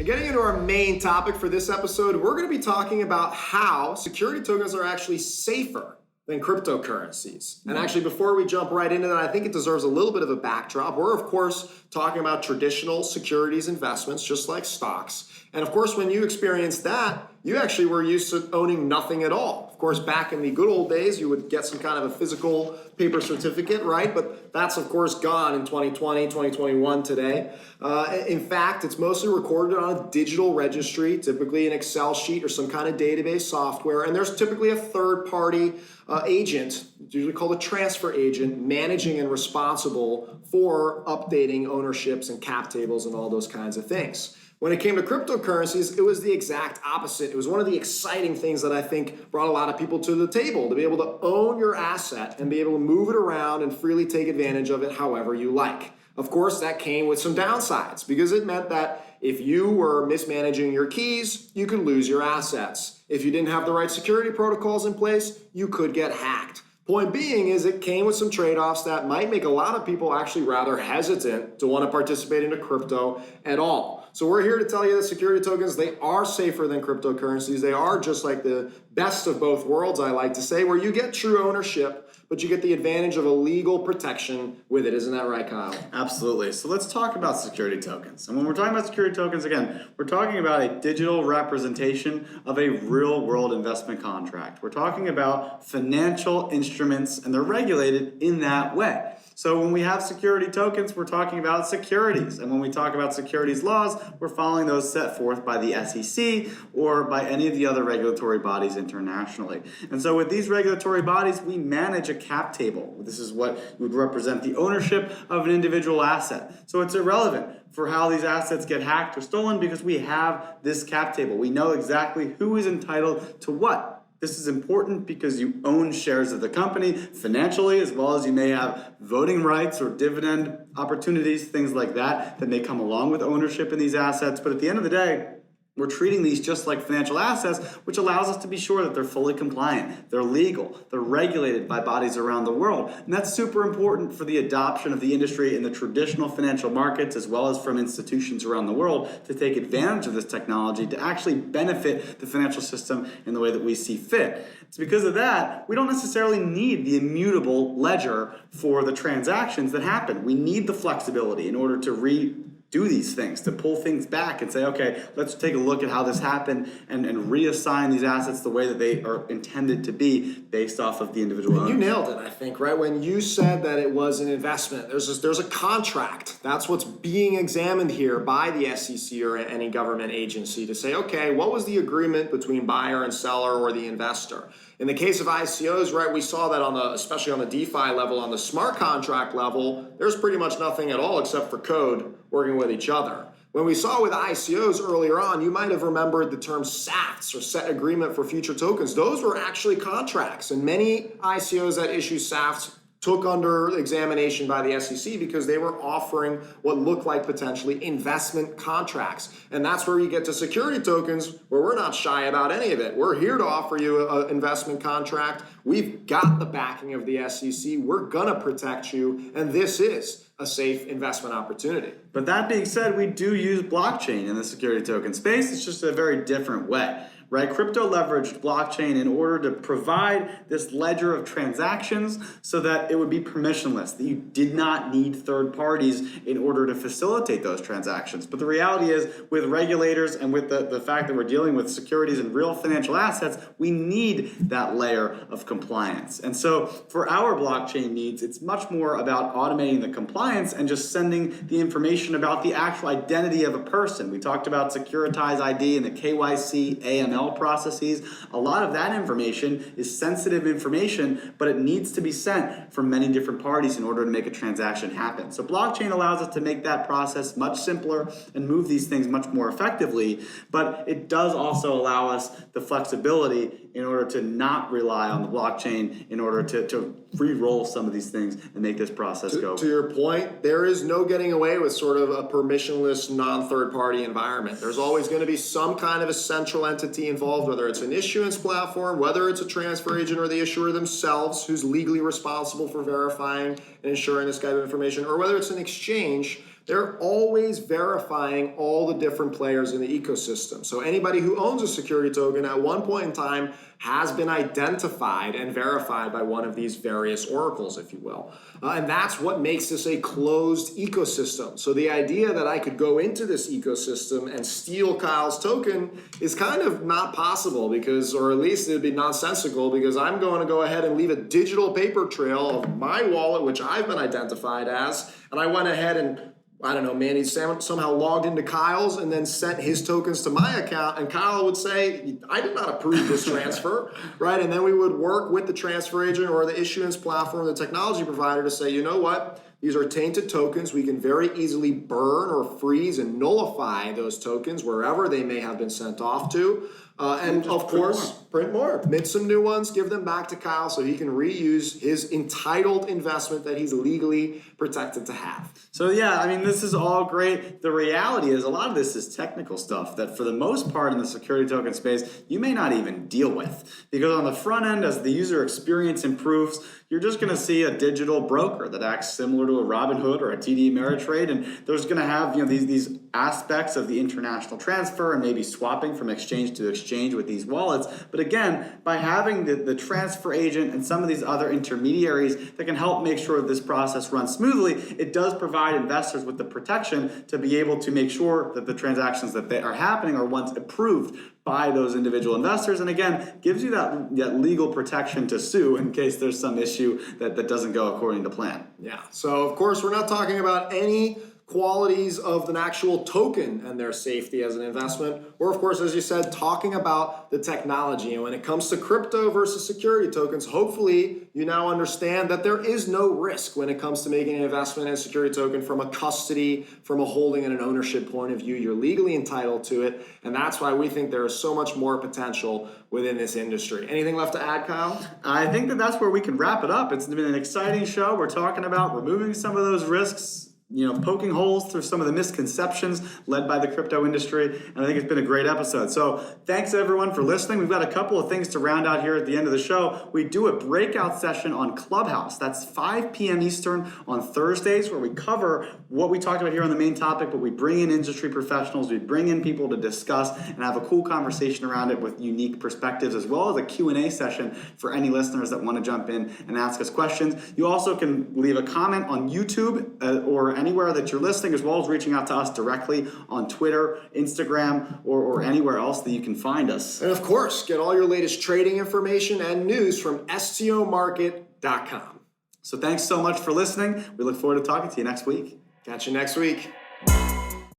And getting into our main topic for this episode, we're going to be talking about how security tokens are actually safer than cryptocurrencies. And actually, before we jump right into that, I think it deserves a little bit of a backdrop. We're, of course, talking about traditional securities investments, just like stocks. And of course, when you experienced that, you actually were used to owning nothing at all. Of course, back in the good old days, you would get some kind of a physical paper certificate, right? But that's, of course, gone in 2020, 2021 today. In fact, it's mostly recorded on a digital registry, typically an Excel sheet or some kind of database software. And there's typically a third-party agent, usually called a transfer agent, managing and responsible for updating ownerships and cap tables and all those kinds of things. When it came to cryptocurrencies, it was the exact opposite. It was one of the exciting things that I think brought a lot of people to the table, to be able to own your asset and be able to move it around and freely take advantage of it however you like. Of course, that came with some downsides because it meant that if you were mismanaging your keys, you could lose your assets. If you didn't have the right security protocols in place, you could get hacked. Point being is it came with some trade-offs that might make a lot of people actually rather hesitant to want to participate into crypto at all. So we're here to tell you that security tokens, they are safer than cryptocurrencies. They are just like the best of both worlds, I like to say, where you get true ownership, but you get the advantage of a legal protection with it. Isn't that right, Kyle? Absolutely. So let's talk about security tokens. And when we're talking about security tokens, again, we're talking about a digital representation of a real world investment contract. We're talking about financial instruments, and they're regulated in that way. So when we have security tokens, we're talking about securities. And when we talk about securities laws, we're following those set forth by the SEC or by any of the other regulatory bodies internationally. And so with these regulatory bodies, we manage a cap table. This is what would represent the ownership of an individual asset. So it's irrelevant for how these assets get hacked or stolen because we have this cap table. We know exactly who is entitled to what. This is important because you own shares of the company financially, as well as you may have voting rights or dividend opportunities, things like that may come along with ownership in these assets. But at the end of the day, we're treating these just like financial assets, which allows us to be sure that they're fully compliant, they're legal, they're regulated by bodies around the world. And that's super important for the adoption of the industry in the traditional financial markets, as well as from institutions around the world to take advantage of this technology to actually benefit the financial system in the way that we see fit. It's because of that, we don't necessarily need the immutable ledger for the transactions that happen. We need the flexibility in order to do these things, to pull things back and say, okay, let's take a look at how this happened and reassign these assets the way that they are intended to be based off of the individual owners. You nailed it, I think, right? When you said that it was an investment, there's a contract. That's what's being examined here by the SEC or any government agency to say, okay, what was the agreement between buyer and seller or the investor? In the case of ICOs, right, we saw that especially on the DeFi level, on the smart contract level, there's pretty much nothing at all except for code working with each other. When we saw with ICOs earlier on, you might have remembered the term SAFTs or set agreement for future tokens. Those were actually contracts, and many ICOs that issue SAFTs took under examination by the SEC because they were offering what looked like potentially investment contracts. And that's where you get to security tokens, where we're not shy about any of it. We're here to offer you an investment contract. We've got the backing of the SEC. We're gonna protect you, and this is a safe investment opportunity. But that being said, we do use blockchain in the security token space. It's just a very different way. Right? Crypto leveraged blockchain in order to provide this ledger of transactions so that it would be permissionless, that you did not need third parties in order to facilitate those transactions. But the reality is, with regulators and with the fact that we're dealing with securities and real financial assets, we need that layer of compliance. And so for our blockchain needs, it's much more about automating the compliance and just sending the information about the actual identity of a person. We talked about securitized ID and the KYC, AML processes. A lot of that information is sensitive information, but it needs to be sent from many different parties in order to make a transaction happen. So blockchain allows us to make that process much simpler and move these things much more effectively, but it does also allow us the flexibility in order to not rely on the blockchain in order to re-roll some of these things and make this process go. To your point, there is no getting away with sort of a permissionless, non-third party environment. There's always going to be some kind of a central entity involved, whether it's an issuance platform, whether it's a transfer agent or the issuer themselves who's legally responsible for verifying and ensuring this kind of information, or whether it's an exchange they're always verifying all the different players in the ecosystem. So anybody who owns a security token at one point in time has been identified and verified by one of these various oracles, if you will. And that's what makes this a closed ecosystem. So the idea that I could go into this ecosystem and steal Kyle's token is kind of not possible, because, or at least it would be nonsensical, because I'm going to go ahead and leave a digital paper trail of my wallet, which I've been identified as, and I went ahead and, I don't know, Manny somehow logged into Kyle's and then sent his tokens to my account, and Kyle would say, I did not approve this transfer, right? And then we would work with the transfer agent or the issuance platform, the technology provider, to say, you know what? These are tainted tokens. We can very easily burn or freeze and nullify those tokens wherever they may have been sent off to. And of course, print more, mint some new ones, give them back to Kyle so he can reuse his entitled investment that he's legally protected to have. So yeah, I mean, this is all great. The reality is a lot of this is technical stuff that for the most part in the security token space, you may not even deal with. Because on the front end, as the user experience improves, you're just going to see a digital broker that acts similar to a Robinhood or a TD Ameritrade, and there's going to have, you know, these aspects of the international transfer and maybe swapping from exchange to exchange with these wallets. But again, by having the transfer agent and some of these other intermediaries that can help make sure this process runs smoothly, it does provide investors with the protection to be able to make sure that the transactions that they are happening are once approved by those individual investors, and again, gives you that legal protection to sue in case there's some issue that doesn't go according to plan. Yeah, so of course we're not talking about any qualities of an actual token and their safety as an investment. We're, of course, as you said, talking about the technology. And when it comes to crypto versus security tokens, hopefully you now understand that there is no risk when it comes to making an investment in a security token from a custody, from a holding and an ownership point of view. You're legally entitled to it. And that's why we think there is so much more potential within this industry. Anything left to add, Kyle? I think that's where we can wrap it up. It's been an exciting show. We're talking about removing some of those risks, you know, poking holes through some of the misconceptions led by the crypto industry. And I think it's been a great episode. So thanks everyone for listening. We've got a couple of things to round out here at the end of the show. We do a breakout session on Clubhouse. That's 5 p.m. Eastern on Thursdays, where we cover what we talked about here on the main topic, but we bring in industry professionals, we bring in people to discuss and have a cool conversation around it with unique perspectives, as well as a Q&A session for any listeners that want to jump in and ask us questions. You also can leave a comment on YouTube or anywhere that you're listening, as well as reaching out to us directly on Twitter, Instagram, or anywhere else that you can find us. And of course, get all your latest trading information and news from stomarket.com. So thanks so much for listening. We look forward to talking to you next week. Catch you next week.